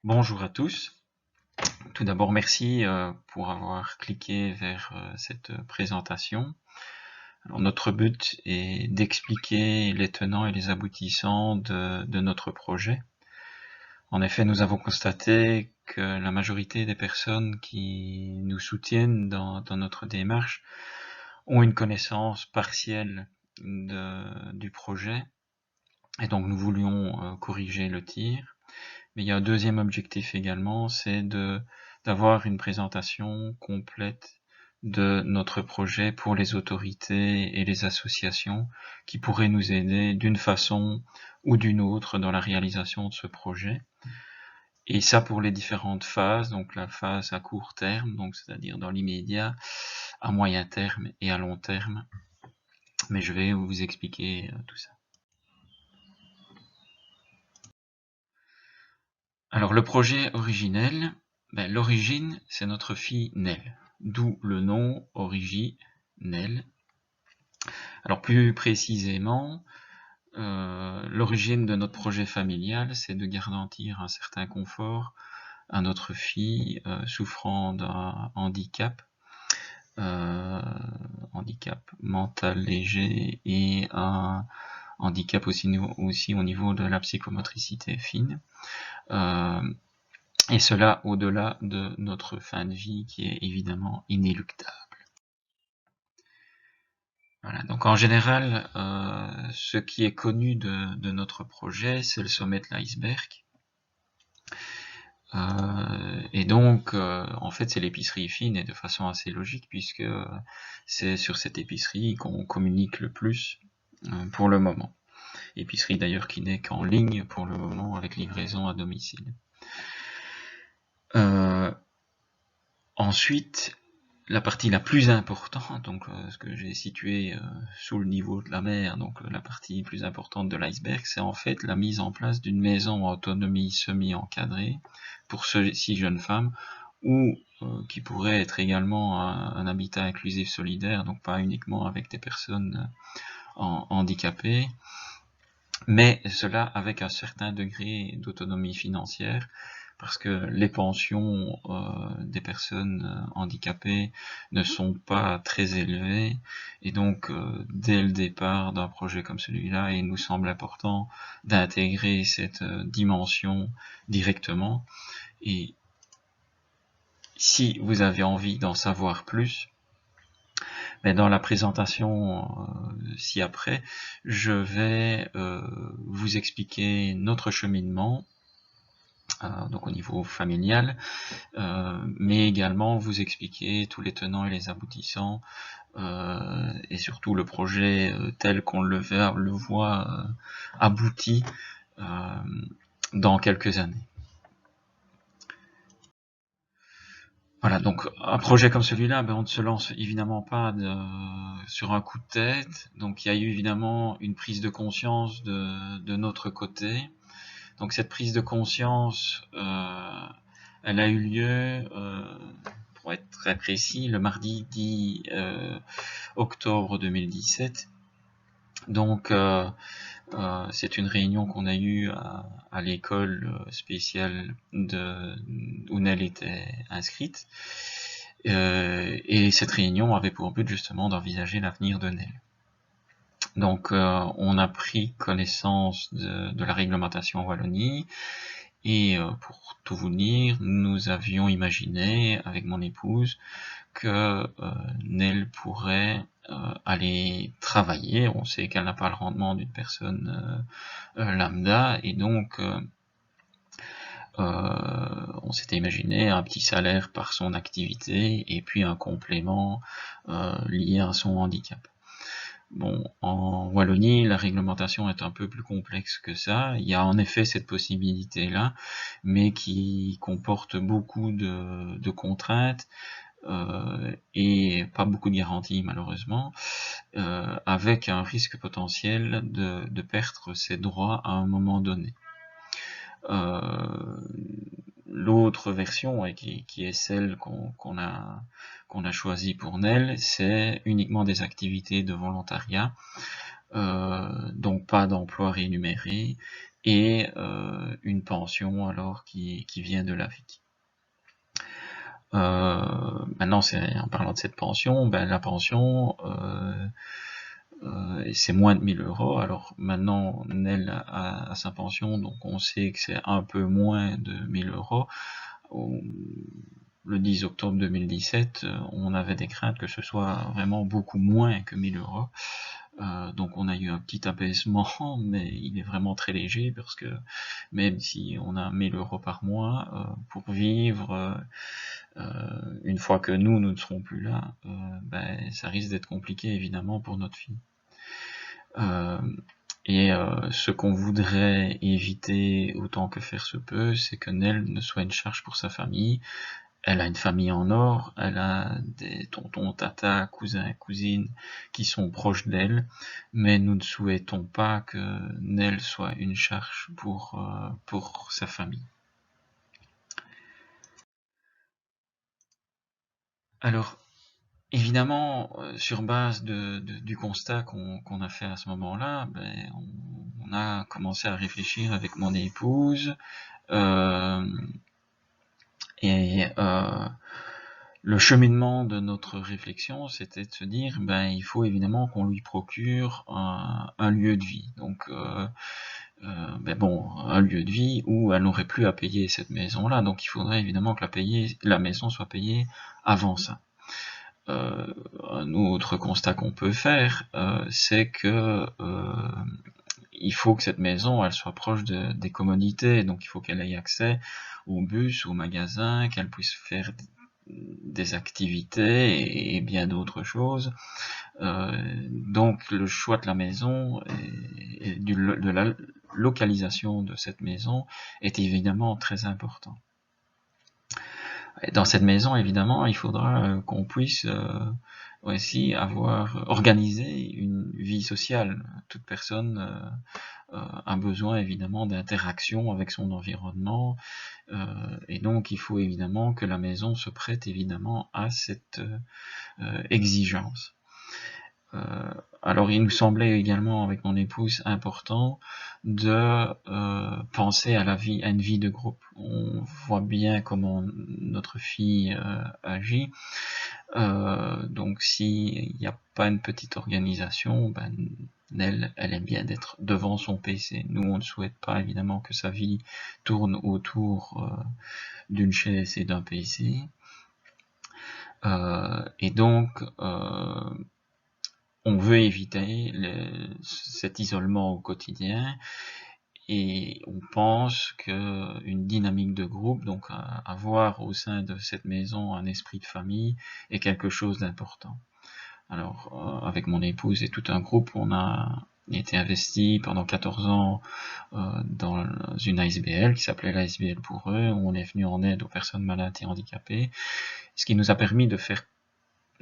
Bonjour à tous. Tout d'abord, merci pour avoir cliqué vers cette présentation. Alors, notre but est d'expliquer les tenants et les aboutissants de notre projet. En effet, nous avons constaté que la majorité des personnes qui nous soutiennent dans notre démarche ont une connaissance partielle du projet, et donc nous voulions corriger le tir. Mais il y a un deuxième objectif également, c'est d'avoir une présentation complète de notre projet pour les autorités et les associations qui pourraient nous aider d'une façon ou d'une autre dans la réalisation de ce projet. Et ça pour les différentes phases, donc la phase à court terme, donc c'est-à-dire dans l'immédiat, à moyen terme et à long terme. Mais je vais vous expliquer tout ça. Alors le projet originel, l'origine c'est notre fille Nell, d'où le nom Originel. Alors plus précisément, l'origine de notre projet familial, c'est de garantir un certain confort à notre fille souffrant d'un handicap, handicap mental léger et un handicap aussi au niveau de la psychomotricité fine. Et cela au-delà de notre fin de vie qui est évidemment inéluctable. Voilà, donc en général, ce qui est connu de notre projet, c'est le sommet de l'iceberg. Et donc, en fait, c'est l'épicerie fine, et de façon assez logique, puisque c'est sur cette épicerie qu'on communique le plus pour le moment. Épicerie d'ailleurs qui n'est qu'en ligne pour le moment, avec livraison à domicile. Ensuite, la partie la plus importante, donc ce que j'ai situé sous le niveau de la mer, donc la partie plus importante de l'iceberg, c'est en fait la mise en place d'une maison en autonomie semi-encadrée pour ces 6 jeunes femmes, ou qui pourrait être également un habitat inclusif solidaire, donc pas uniquement avec des personnes handicapées, mais cela avec un certain degré d'autonomie financière, parce que les pensions des personnes handicapées ne sont pas très élevées, et donc dès le départ d'un projet comme celui-là, il nous semble important d'intégrer cette dimension directement. Et si vous avez envie d'en savoir plus, dans la présentation ci-après, je vais vous expliquer notre cheminement, donc au niveau familial, mais également vous expliquer tous les tenants et les aboutissants, et surtout le projet tel qu'on le voit abouti dans quelques années. Voilà, donc un projet comme celui-là, on ne se lance évidemment pas sur un coup de tête. Donc il y a eu évidemment une prise de conscience de notre côté. Donc cette prise de conscience, elle a eu lieu, pour être très précis, le mardi 10 octobre 2017. Donc c'est une réunion qu'on a eue à l'école spéciale où Nell était inscrite. Et cette réunion avait pour but justement d'envisager l'avenir de Nell. Donc on a pris connaissance de la réglementation en Wallonie, et pour tout vous dire, nous avions imaginé avec mon épouse que Nell pourrait aller travailler. On sait qu'elle n'a pas le rendement d'une personne lambda, et donc on s'était imaginé un petit salaire par son activité et puis un complément lié à son handicap. Bon, en Wallonie, la réglementation est un peu plus complexe que ça. Il y a en effet cette possibilité-là, mais qui comporte beaucoup de contraintes et pas beaucoup de garanties malheureusement, avec un risque potentiel de perdre ses droits à un moment donné. L'autre version, et qui est celle qu'on a choisie pour Nell, c'est uniquement des activités de volontariat, donc pas d'emploi rémunéré, et une pension alors qui vient de l'AVIC. Maintenant, en parlant de cette pension, ben, la pension, c'est moins de 1000 €. Alors maintenant, Nel a sa pension, donc on sait que c'est un peu moins de 1000 €. Le 10 octobre 2017, on avait des craintes que ce soit vraiment beaucoup moins que 1000 €. Donc on a eu un petit abaissement, mais il est vraiment très léger, parce que même si on a 1000 € par mois, pour vivre, une fois que nous ne serons plus là, ben, ça risque d'être compliqué évidemment pour notre fille. Et ce qu'on voudrait éviter autant que faire se peut, c'est que Nell ne soit une charge pour sa famille. Elle a une famille en or, elle a des tontons, tatas, cousins, cousines qui sont proches d'elle, mais nous ne souhaitons pas que Nell soit une charge pour sa famille. Alors, évidemment, sur base du constat qu'on a fait à ce moment-là, ben, on a commencé à réfléchir avec mon épouse, et le cheminement de notre réflexion, c'était de se dire, ben, il faut évidemment qu'on lui procure un lieu de vie. Donc, ben bon, un lieu de vie où elle n'aurait plus à payer cette maison-là. Donc, il faudrait évidemment que la maison soit payée avant ça. Un autre constat qu'on peut faire, c'est que il faut que cette maison, elle soit proche des commodités. Donc, il faut qu'elle ait accès au bus, au magasin, qu'elle puisse faire des activités et bien d'autres choses. Donc le choix de la maison et de la localisation de cette maison est évidemment très important. Et dans cette maison, évidemment, il faudra qu'on puisse aussi avoir organisé une vie sociale. Toute personne a besoin évidemment d'interaction avec son environnement, et donc il faut évidemment que la maison se prête évidemment à cette exigence. Alors il nous semblait également avec mon épouse important de penser à une vie de groupe. On voit bien comment notre fille agit. Donc s'il n'y a pas une petite organisation, ben, elle aime bien d'être devant son PC. Nous, on ne souhaite pas évidemment que sa vie tourne autour d'une chaise et d'un PC. Et donc, on veut éviter cet isolement au quotidien, et on pense qu'une dynamique de groupe, donc avoir au sein de cette maison un esprit de famille, est quelque chose d'important. Alors, avec mon épouse et tout un groupe, on a été investi pendant 14 ans dans une ASBL qui s'appelait l'ASBL pour eux, où on est venu en aide aux personnes malades et handicapées, ce qui nous a permis de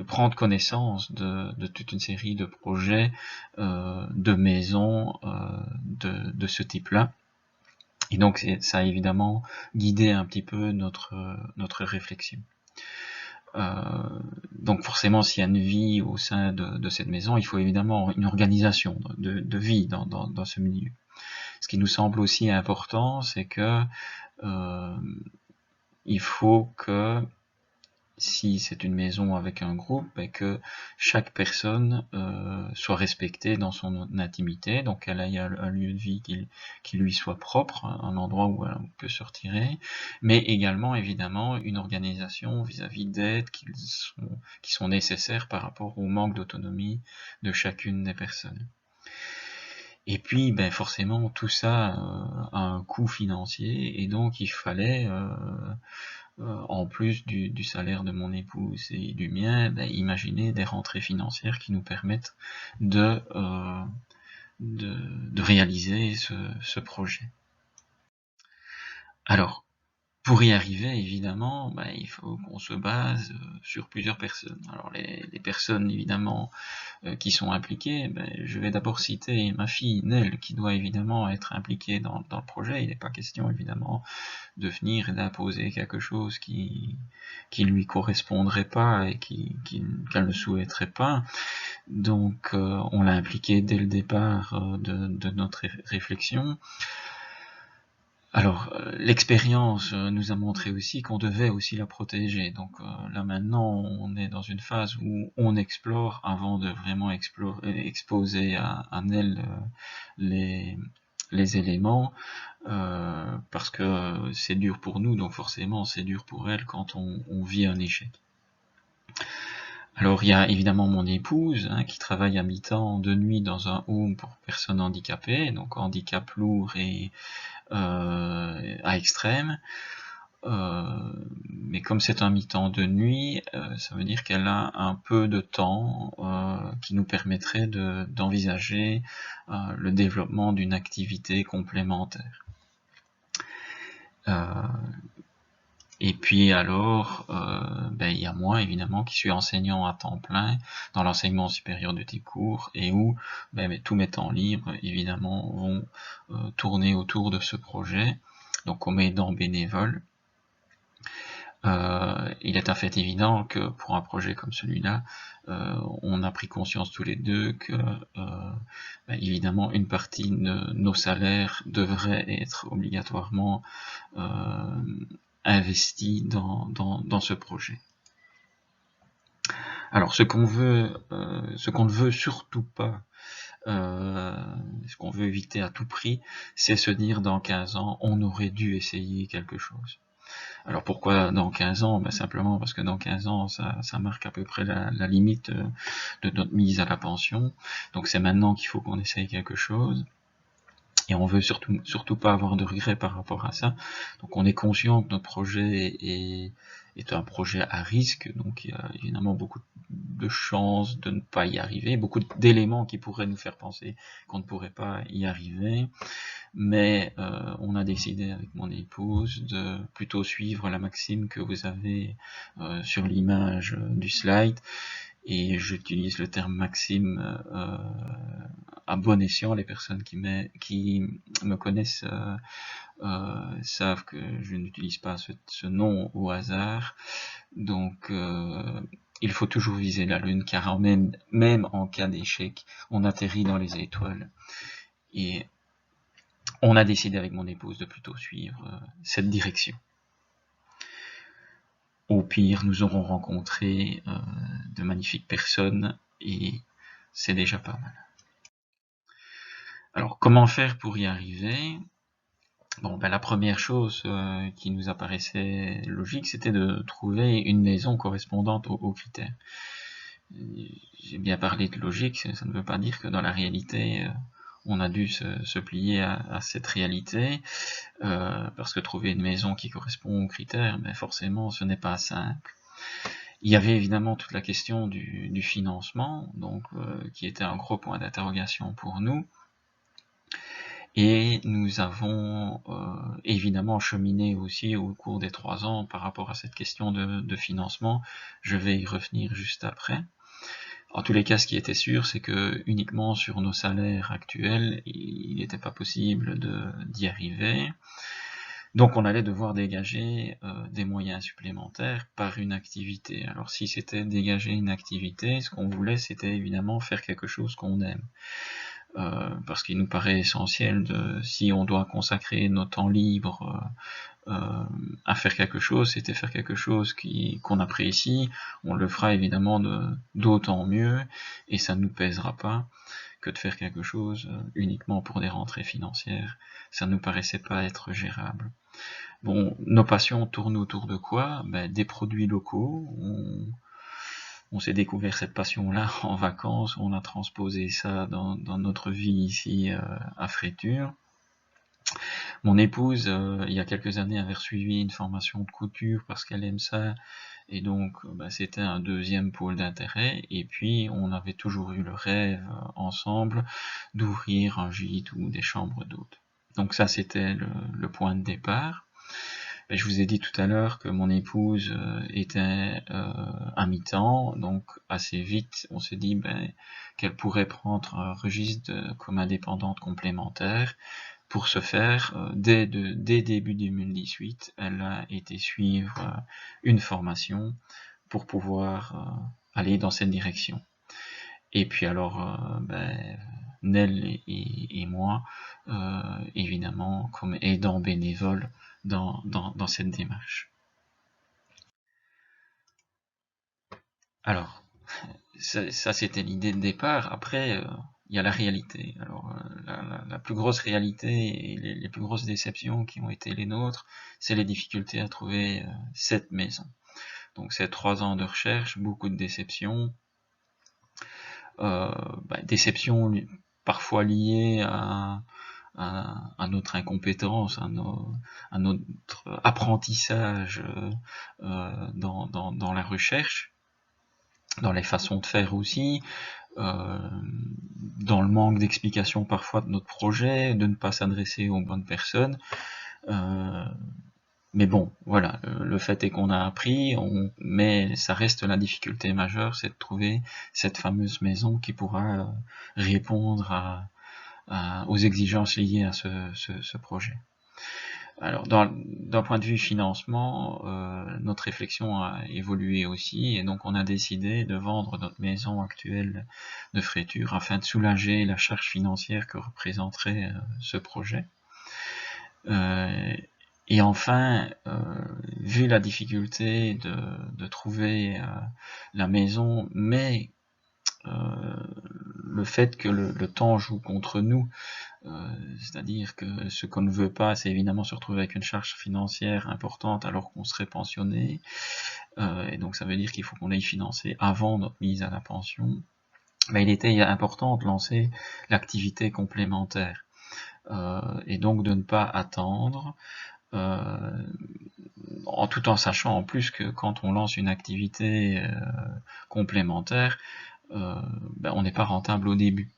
prendre connaissance de toute une série de projets de maisons de ce type-là. Et donc ça a évidemment guidé un petit peu notre réflexion. Donc forcément, s'il y a une vie au sein de cette maison, il faut évidemment une organisation de vie dans ce milieu. Ce qui nous semble aussi important, c'est que il faut que, si c'est une maison avec un groupe, ben que chaque personne soit respectée dans son intimité, donc elle ait un lieu de vie qui lui soit propre, un endroit où elle peut se retirer, mais également évidemment une organisation vis-à-vis d'aides qui sont nécessaires par rapport au manque d'autonomie de chacune des personnes. Et puis, ben forcément, tout ça a un coût financier, et donc il fallait en plus du salaire de mon épouse et du mien, ben, imaginer des rentrées financières qui nous permettent de réaliser ce projet. Alors, Pour y arriver, évidemment, il faut qu'on se base sur plusieurs personnes. Alors les personnes, évidemment, qui sont impliquées, je vais d'abord citer ma fille Nell, qui doit évidemment être impliquée dans le projet. Il n'est pas question, évidemment, de venir et d'imposer quelque chose qui lui correspondrait pas et qu'elle ne souhaiterait pas. Donc on l'a impliquée dès le départ de notre réflexion. Alors, l'expérience nous a montré aussi qu'on devait aussi la protéger. Donc là maintenant, on est dans une phase où on explore avant de vraiment exposer à Nell les éléments, parce que c'est dur pour nous, donc forcément c'est dur pour elle quand on vit un échec. Alors il y a évidemment mon épouse qui travaille à mi-temps de nuit dans un home pour personnes handicapées, donc handicap lourd et à extrême. Mais comme c'est un mi-temps de nuit, ça veut dire qu'elle a un peu de temps qui nous permettrait d'envisager le développement d'une activité complémentaire. Et puis alors, il y a moi évidemment qui suis enseignant à temps plein dans l'enseignement supérieur de type cours et où tous mes temps libres évidemment vont tourner autour de ce projet, donc comme aidant bénévole. Il est un fait évident que pour un projet comme celui-là, on a pris conscience tous les deux que évidemment une partie de nos salaires devrait être obligatoirement investi dans ce projet. Alors ce qu'on ne veut surtout pas, ce qu'on veut éviter à tout prix, c'est se dire dans 15 ans, on aurait dû essayer quelque chose. Alors pourquoi dans 15 ans? Simplement parce que dans 15 ans, ça marque à peu près la limite de notre mise à la pension. Donc c'est maintenant qu'il faut qu'on essaye quelque chose. Et on veut surtout pas avoir de regrets par rapport à ça. Donc on est conscient que notre projet est un projet à risque, donc il y a évidemment beaucoup de chances de ne pas y arriver, beaucoup d'éléments qui pourraient nous faire penser qu'on ne pourrait pas y arriver, mais on a décidé avec mon épouse de plutôt suivre la maxime que vous avez sur l'image du slide, et j'utilise le terme maxime à bon escient. Les personnes qui me connaissent savent que je n'utilise pas ce nom au hasard. Donc il faut toujours viser la lune, car même en cas d'échec, on atterrit dans les étoiles. Et on a décidé avec mon épouse de plutôt suivre cette direction. Au pire, nous aurons rencontré de magnifiques personnes et c'est déjà pas mal. Alors, comment faire pour y arriver? Bon, la première chose qui nous apparaissait logique, c'était de trouver une maison correspondante aux critères. J'ai bien parlé de logique, ça ne veut pas dire que dans la réalité, on a dû se plier à cette réalité, parce que trouver une maison qui correspond aux critères, forcément, ce n'est pas simple. Il y avait évidemment toute la question du financement, donc qui était un gros point d'interrogation pour nous. Et nous avons évidemment cheminé aussi au cours des 3 ans par rapport à cette question de financement. Je vais y revenir juste après. En tous les cas, ce qui était sûr, c'est que uniquement sur nos salaires actuels, il n'était pas possible d'y arriver. Donc on allait devoir dégager des moyens supplémentaires par une activité. Alors si c'était dégager une activité, ce qu'on voulait, c'était évidemment faire quelque chose qu'on aime. Parce qu'il nous paraît essentiel, si on doit consacrer nos temps libres à faire quelque chose, c'était faire quelque chose qu'on apprécie. On le fera évidemment d'autant mieux, et ça ne nous pèsera pas que de faire quelque chose uniquement pour des rentrées financières. Ça ne nous paraissait pas être gérable. Bon, nos passions tournent autour de quoi? Des produits locaux. On s'est découvert cette passion-là en vacances, on a transposé ça dans notre vie ici à Fréthur. Mon épouse, il y a quelques années, avait suivi une formation de couture parce qu'elle aime ça, et donc c'était un deuxième pôle d'intérêt. Et puis on avait toujours eu le rêve ensemble d'ouvrir un gîte ou des chambres d'hôtes. Donc ça, c'était le point de départ. je vous ai dit tout à l'heure que mon épouse était à mi-temps, donc assez vite on s'est dit qu'elle pourrait prendre un registre comme indépendante complémentaire. Pour ce faire, dès début 2018, elle a été suivre une formation pour pouvoir aller dans cette direction. Et puis alors, Nel et moi, évidemment, comme aidants bénévoles dans cette démarche. Alors, ça c'était l'idée de départ. Après, il y a la réalité. Alors, la plus grosse réalité et les plus grosses déceptions qui ont été les nôtres, c'est les difficultés à trouver cette maison. Donc, c'est 3 ans de recherche, beaucoup de déceptions. Déceptions parfois liées à notre incompétence, à notre apprentissage dans la recherche, dans les façons de faire aussi, dans le manque d'explication parfois de notre projet, de ne pas s'adresser aux bonnes personnes. Mais bon, voilà, le fait est qu'on a appris, mais ça reste la difficulté majeure, c'est de trouver cette fameuse maison qui pourra répondre aux exigences liées à ce projet. Alors, d'un point de vue financement, notre réflexion a évolué aussi, et donc on a décidé de vendre notre maison actuelle de Fréthur afin de soulager la charge financière que représenterait ce projet. Et enfin, vu la difficulté de trouver la maison, mais le fait que le temps joue contre nous, c'est-à-dire que ce qu'on ne veut pas, c'est évidemment se retrouver avec une charge financière importante alors qu'on serait pensionné, et donc ça veut dire qu'il faut qu'on aille financer avant notre mise à la pension. Il était important de lancer l'activité complémentaire, et donc de ne pas attendre, tout en sachant en plus que quand on lance une activité complémentaire, on n'est pas rentable au début.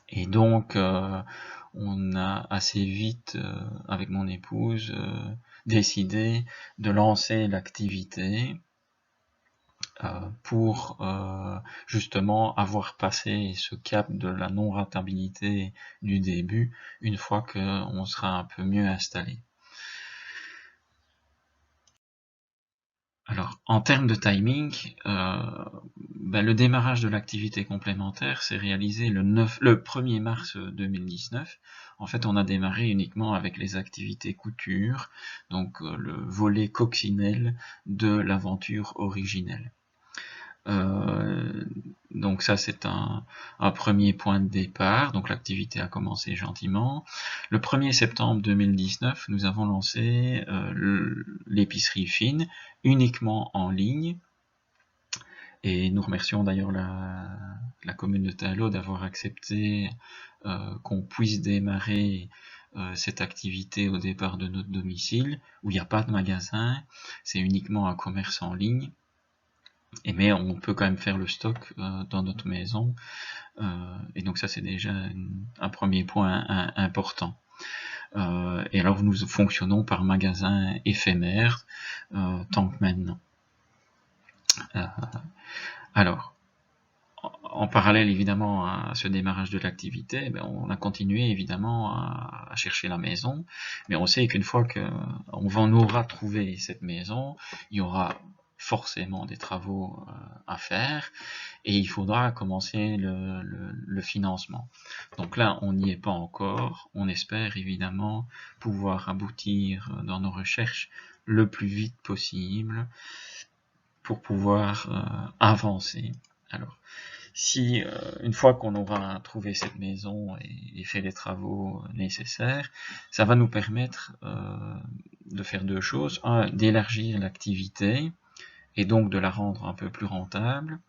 Et donc, on a assez vite, avec mon épouse, décidé de lancer l'activité pour justement avoir passé ce cap de la non-rentabilité du début, une fois qu'on sera un peu mieux installé. Alors, en termes de timing, le démarrage de l'activité complémentaire s'est réalisé le 1er mars 2019. En fait, on a démarré uniquement avec les activités couture, donc le volet coccinelle de l'aventure originelle. Donc ça, c'est un premier point de départ. Donc l'activité a commencé gentiment. Le 1er septembre 2019, nous avons lancé l'épicerie fine, uniquement en ligne. Et nous remercions d'ailleurs la commune de Taillot d'avoir accepté qu'on puisse démarrer cette activité au départ de notre domicile, où il n'y a pas de magasin, c'est uniquement un commerce en ligne. Mais on peut quand même faire le stock dans notre maison, et donc ça c'est déjà un premier point important. Et alors nous fonctionnons par magasin éphémère tant que maintenant. Alors, en parallèle évidemment à ce démarrage de l'activité, on a continué évidemment à chercher la maison, mais on sait qu'une fois qu'on aura trouvé cette maison, il y aura forcément des travaux à faire, et il faudra commencer le financement. Donc là, on n'y est pas encore, on espère évidemment pouvoir aboutir dans nos recherches le plus vite possible pour pouvoir avancer. Alors, si une fois qu'on aura trouvé cette maison et fait les travaux nécessaires, ça va nous permettre de faire deux choses. Un, d'élargir l'activité, et donc de la rendre un peu plus rentable,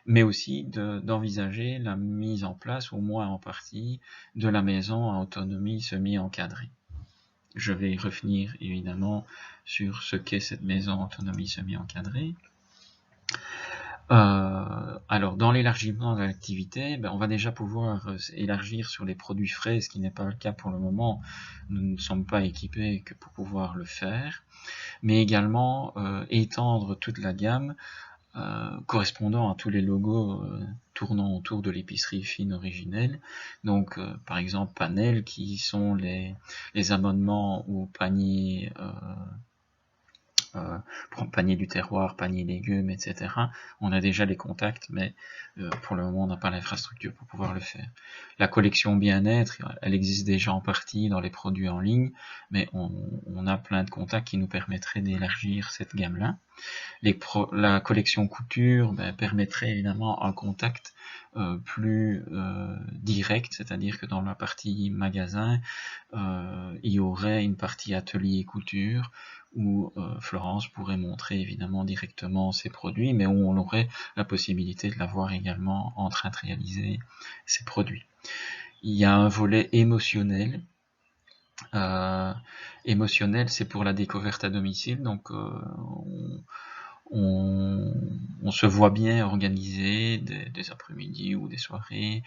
mais aussi d'envisager la mise en place, au moins en partie, de la maison à autonomie semi-encadrée. Je vais revenir évidemment sur ce qu'est cette maison à autonomie semi-encadrée. Alors, dans l'élargissement de l'activité, on va déjà pouvoir élargir sur les produits frais, ce qui n'est pas le cas pour le moment. Nous ne sommes pas équipés que pour pouvoir le faire, mais également étendre toute la gamme correspondant à tous les logos tournant autour de l'épicerie fine originelle. Donc, par exemple, Panel, qui sont les abonnements aux paniers panier du terroir, panier légumes, etc. On a déjà les contacts, mais pour le moment, on n'a pas l'infrastructure pour pouvoir le faire. La collection bien-être, elle existe déjà en partie dans les produits en ligne, mais on a plein de contacts qui nous permettraient d'élargir cette gamme-là. La collection couture permettrait évidemment un contact plus direct, c'est-à-dire que dans la partie magasin, il y aurait une partie atelier couture où Florence pourrait montrer évidemment directement ses produits, mais où on aurait la possibilité de la voir également en train de réaliser ses produits. Il y a un volet émotionnel. Émotionnel, c'est pour la découverte à domicile, donc on se voit bien organiser des après-midi ou des soirées,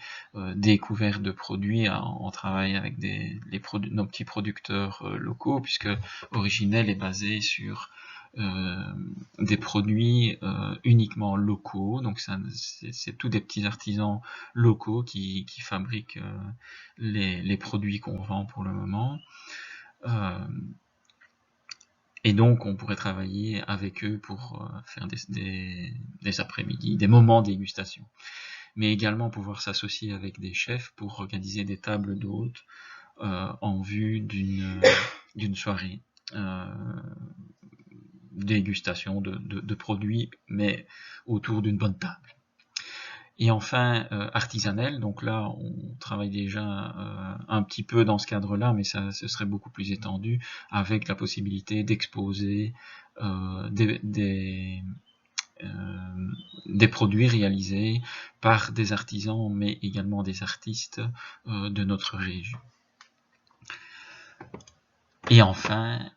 découverte de produits. On travaille avec nos petits producteurs locaux, puisque Originel est basé sur des produits uniquement locaux, donc c'est tous des petits artisans locaux qui fabriquent les produits qu'on vend pour le moment. Et donc, on pourrait travailler avec eux pour faire des après-midi, des moments de dégustation. Mais également pouvoir s'associer avec des chefs pour organiser des tables d'hôtes en vue d'une soirée. Dégustation de produits, mais autour d'une bonne table. Et enfin, artisanal, donc là, on travaille déjà un petit peu dans ce cadre-là, mais ce serait beaucoup plus étendu, avec la possibilité d'exposer des produits réalisés par des artisans, mais également des artistes de notre région. Et enfin,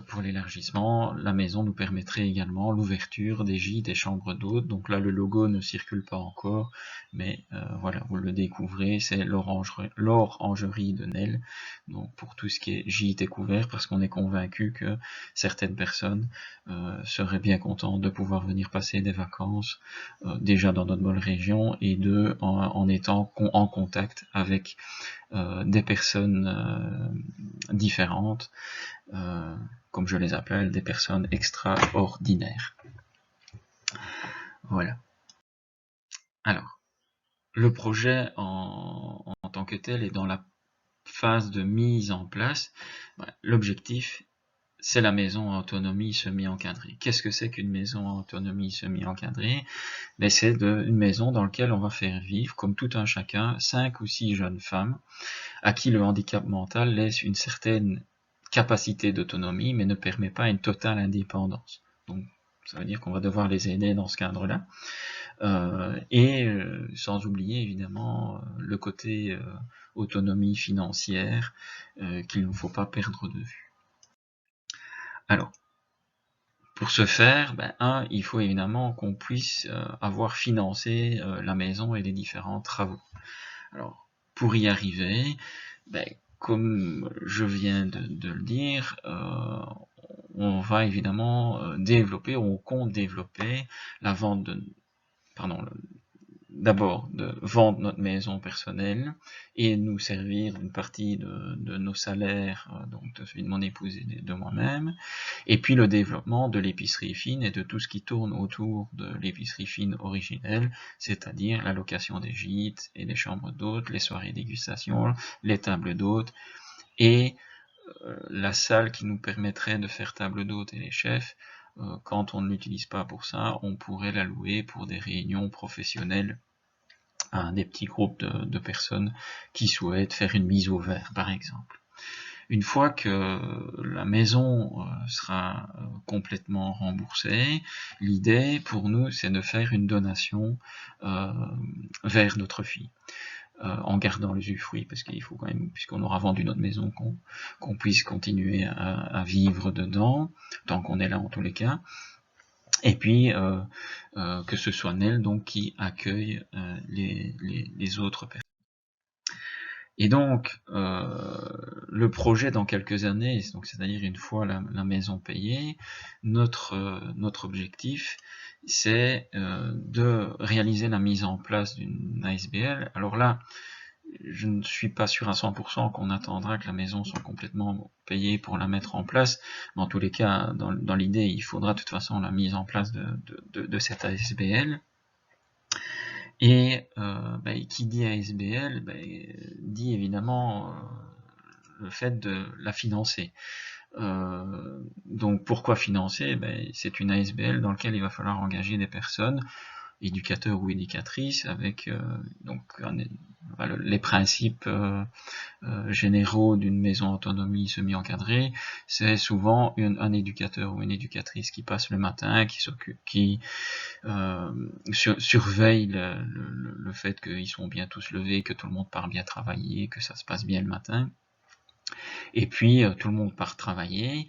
pour l'élargissement, la maison nous permettrait également l'ouverture des gîtes et chambres d'hôtes. Donc là, le logo ne circule pas encore, mais voilà, vous le découvrez, c'est l'orangerie de Nesle. Donc pour tout ce qui est gîte et couvert, parce qu'on est convaincu que certaines personnes seraient bien contentes de pouvoir venir passer des vacances déjà dans notre bonne région, et en étant en contact avec des personnes différentes, comme je les appelle, des personnes extraordinaires. Voilà. Alors, le projet en tant que tel est dans la phase de mise en place. L'objectif, c'est la maison à autonomie semi-encadrée. Qu'est-ce que c'est qu'une maison à autonomie semi-encadrée? C'est une maison dans laquelle on va faire vivre, comme tout un chacun, 5 ou 6 jeunes femmes à qui le handicap mental laisse une certaine capacité d'autonomie, mais ne permet pas une totale indépendance. Donc, ça veut dire qu'on va devoir les aider dans ce cadre-là. Sans oublier évidemment le côté autonomie financière qu'il ne faut pas perdre de vue. Alors, pour ce faire, il faut évidemment qu'on puisse avoir financé la maison et les différents travaux. Alors, pour y arriver, comme je viens de le dire, on va évidemment on compte développer la vente d'abord de vendre notre maison personnelle et nous servir une partie de nos salaires, donc de celui de mon épouse et de moi-même, et puis le développement de l'épicerie fine et de tout ce qui tourne autour de l'épicerie fine originelle, c'est-à-dire la location des gîtes et des chambres d'hôtes, les soirées dégustation, les tables d'hôtes, et la salle qui nous permettrait de faire table d'hôtes et les chefs. Quand on ne l'utilise pas pour ça, on pourrait la louer pour des réunions professionnelles à des petits groupes de personnes qui souhaitent faire une mise au vert, par exemple. Une fois que la maison sera complètement remboursée, l'idée pour nous, c'est de faire une donation vers notre fille. En gardant l'usufruit, parce qu'il faut quand même, puisqu'on aura vendu notre maison, qu'on puisse continuer à vivre dedans, tant qu'on est là en tous les cas. et puis que ce soit Nel donc qui accueille les autres personnes. Et donc, le projet dans quelques années, donc c'est-à-dire une fois la maison payée, notre objectif, c'est de réaliser la mise en place d'une ASBL. Alors là, je ne suis pas sûr à 100% qu'on attendra que la maison soit complètement payée pour la mettre en place, mais en tous les cas, dans l'idée, il faudra de toute façon la mise en place de cette ASBL. Et qui dit ASBL dit évidemment le fait de la financer. Donc pourquoi financer? C'est une ASBL dans laquelle il va falloir engager des personnes, éducateurs ou éducatrices, avec les principes généraux d'une maison autonomie semi-encadrée. C'est souvent un éducateur ou une éducatrice qui passe le matin, qui surveille le fait qu'ils sont bien tous levés, que tout le monde part bien travailler, que ça se passe bien le matin. Et puis tout le monde part travailler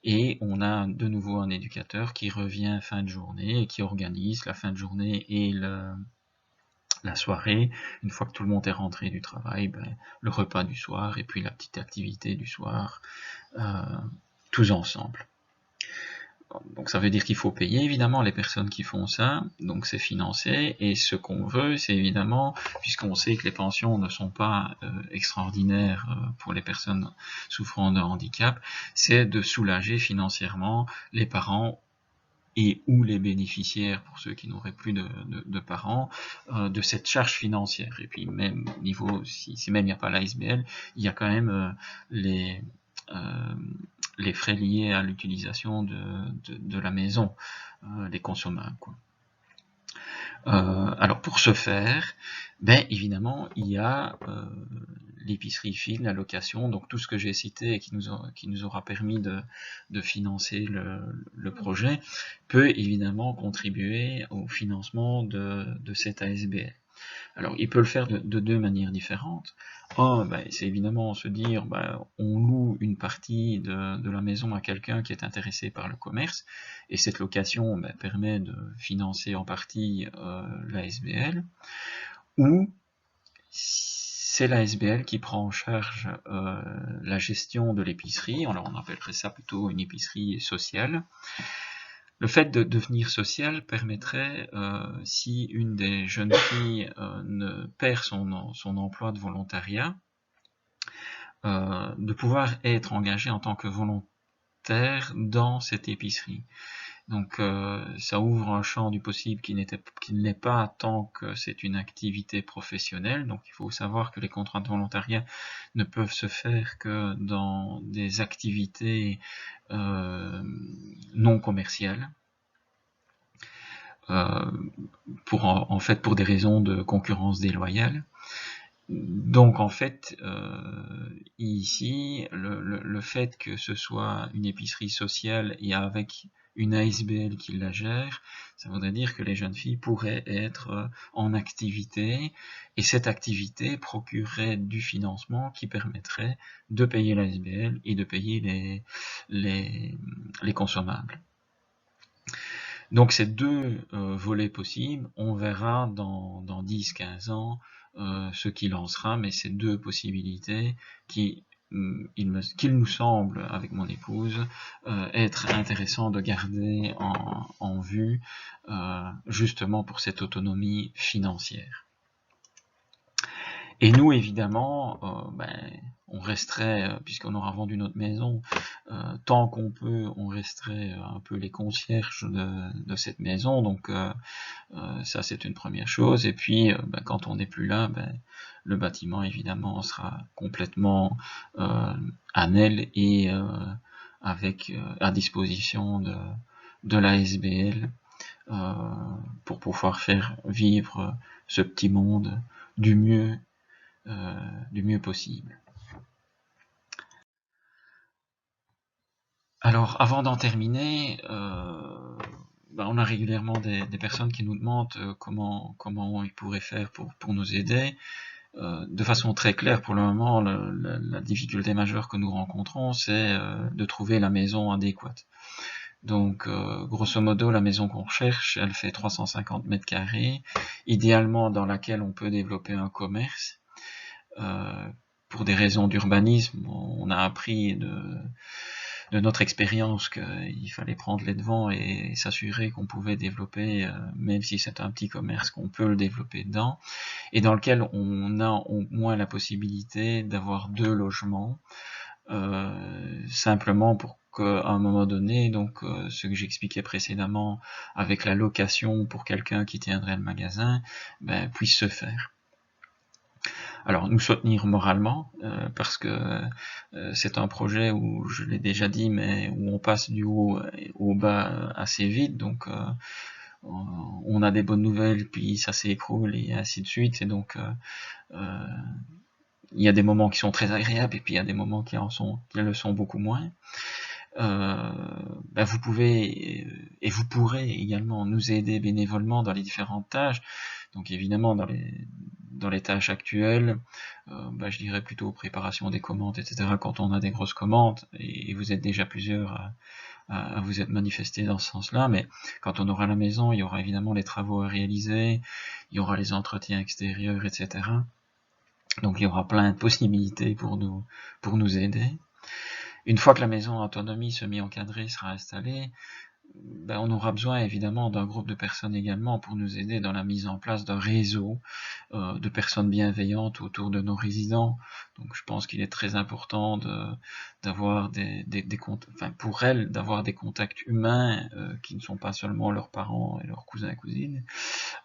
et on a de nouveau un éducateur qui revient fin de journée et qui organise la fin de journée et la soirée. Une fois que tout le monde est rentré du travail, le repas du soir et puis la petite activité du soir, tous ensemble. Donc ça veut dire qu'il faut payer évidemment les personnes qui font ça, donc c'est financé, et ce qu'on veut, c'est évidemment, puisqu'on sait que les pensions ne sont pas extraordinaires pour les personnes souffrant de handicap, c'est de soulager financièrement les parents et ou les bénéficiaires, pour ceux qui n'auraient plus de parents, de cette charge financière. Et puis même niveau, si même il n'y a pas l'ASBL, il y a quand même les frais liés à l'utilisation de la maison, les consommables, quoi. Alors pour ce faire, évidemment, il y a l'épicerie fine, la location, donc tout ce que j'ai cité et qui nous aura permis de financer le projet, peut évidemment contribuer au financement de cette ASBL. Alors, il peut le faire de deux manières différentes. Un, c'est évidemment se dire, on loue une partie de la maison à quelqu'un qui est intéressé par le commerce, et cette location permet de financer en partie la SBL, ou c'est la SBL qui prend en charge la gestion de l'épicerie, alors on appellerait ça plutôt une épicerie sociale. Le fait de devenir social permettrait, si une des jeunes filles ne perd son emploi de volontariat, de pouvoir être engagée en tant que volontaire dans cette épicerie. Donc ça ouvre un champ du possible qui ne l'est pas tant que c'est une activité professionnelle. Donc il faut savoir que les contrats de volontariat ne peuvent se faire que dans des activités non commerciales. Pour des raisons de concurrence déloyale. Donc en fait, ici, le fait que ce soit une épicerie sociale et avec une ASBL qui la gère, ça voudrait dire que les jeunes filles pourraient être en activité, et cette activité procurerait du financement qui permettrait de payer l'ASBL et de payer les consommables. Donc c'est deux volets possibles, on verra dans 10-15 ans ce qu'il en sera, mais c'est deux possibilités qu'il nous semble, avec mon épouse, être intéressant de garder en vue, justement pour cette autonomie financière. Et nous, évidemment, on resterait, puisqu'on aura vendu notre maison, tant qu'on peut, on resterait un peu les concierges de cette maison. Donc ça, c'est une première chose. Et puis, quand on n'est plus là, le bâtiment, évidemment, sera complètement à Nel et avec à disposition de la SBL pour pouvoir faire vivre ce petit monde du mieux possible. Alors, avant d'en terminer, on a régulièrement des personnes qui nous demandent comment ils pourraient faire pour nous aider. De façon très claire, pour le moment, la difficulté majeure que nous rencontrons, c'est de trouver la maison adéquate. Donc, grosso modo, la maison qu'on recherche, elle fait 350 mètres carrés, idéalement dans laquelle on peut développer un commerce. Pour des raisons d'urbanisme, on a appris de notre expérience qu'il fallait prendre les devants et s'assurer qu'on pouvait développer, même si c'est un petit commerce, qu'on peut le développer dedans, et dans lequel on a au moins la possibilité d'avoir 2 logements, simplement pour qu'à un moment donné, donc ce que j'expliquais précédemment avec la location pour quelqu'un qui tiendrait le magasin, puisse se faire. Alors nous soutenir moralement, parce que c'est un projet où, je l'ai déjà dit, mais où on passe du haut au bas assez vite, donc on a des bonnes nouvelles, puis ça s'écroule et ainsi de suite, et donc il y a des moments qui sont très agréables, et puis il y a des moments qui le sont beaucoup moins. Vous pouvez et vous pourrez également nous aider bénévolement dans les différentes tâches. Donc évidemment dans les tâches actuelles, je dirais plutôt préparation des commandes, etc. quand on a des grosses commandes, et vous êtes déjà plusieurs à vous être manifestés dans ce sens-là, mais quand on aura la maison, il y aura évidemment les travaux à réaliser, il y aura les entretiens extérieurs, etc. Donc il y aura plein de possibilités pour nous aider. Une fois que la maison en autonomie semi-encadrée sera installée, on aura besoin évidemment d'un groupe de personnes également pour nous aider dans la mise en place d'un réseau de personnes bienveillantes autour de nos résidents. Donc je pense qu'il est très important d'avoir pour elles, d'avoir des contacts humains qui ne sont pas seulement leurs parents et leurs cousins et cousines,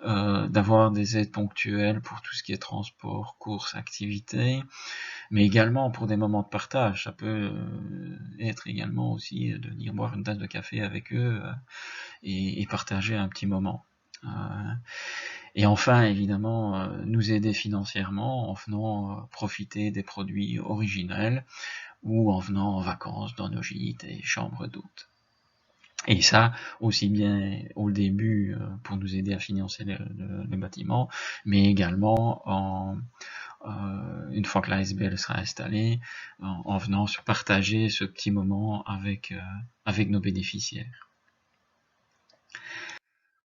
d'avoir des aides ponctuelles pour tout ce qui est transport, courses, activités, mais également pour des moments de partage. Ça peut être également aussi de venir boire une tasse de café avec eux et partager un petit moment. Et enfin, évidemment, nous aider financièrement en venant profiter des produits originels ou en venant en vacances dans nos gîtes et chambres d'hôtes. Et ça, aussi bien au début pour nous aider à financer le bâtiment, mais également une fois que la SBL sera installée, en venant se partager ce petit moment avec nos bénéficiaires.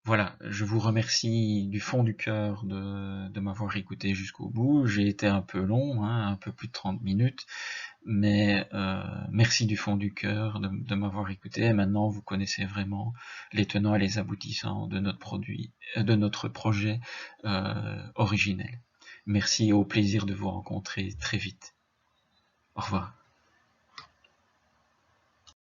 Voilà, je vous remercie du fond du cœur de m'avoir écouté jusqu'au bout. J'ai été un peu long, un peu plus de 30 minutes, mais merci du fond du cœur de m'avoir écouté. Et maintenant, vous connaissez vraiment les tenants et les aboutissants de notre projet originel. Merci et au plaisir de vous rencontrer très vite. Au revoir.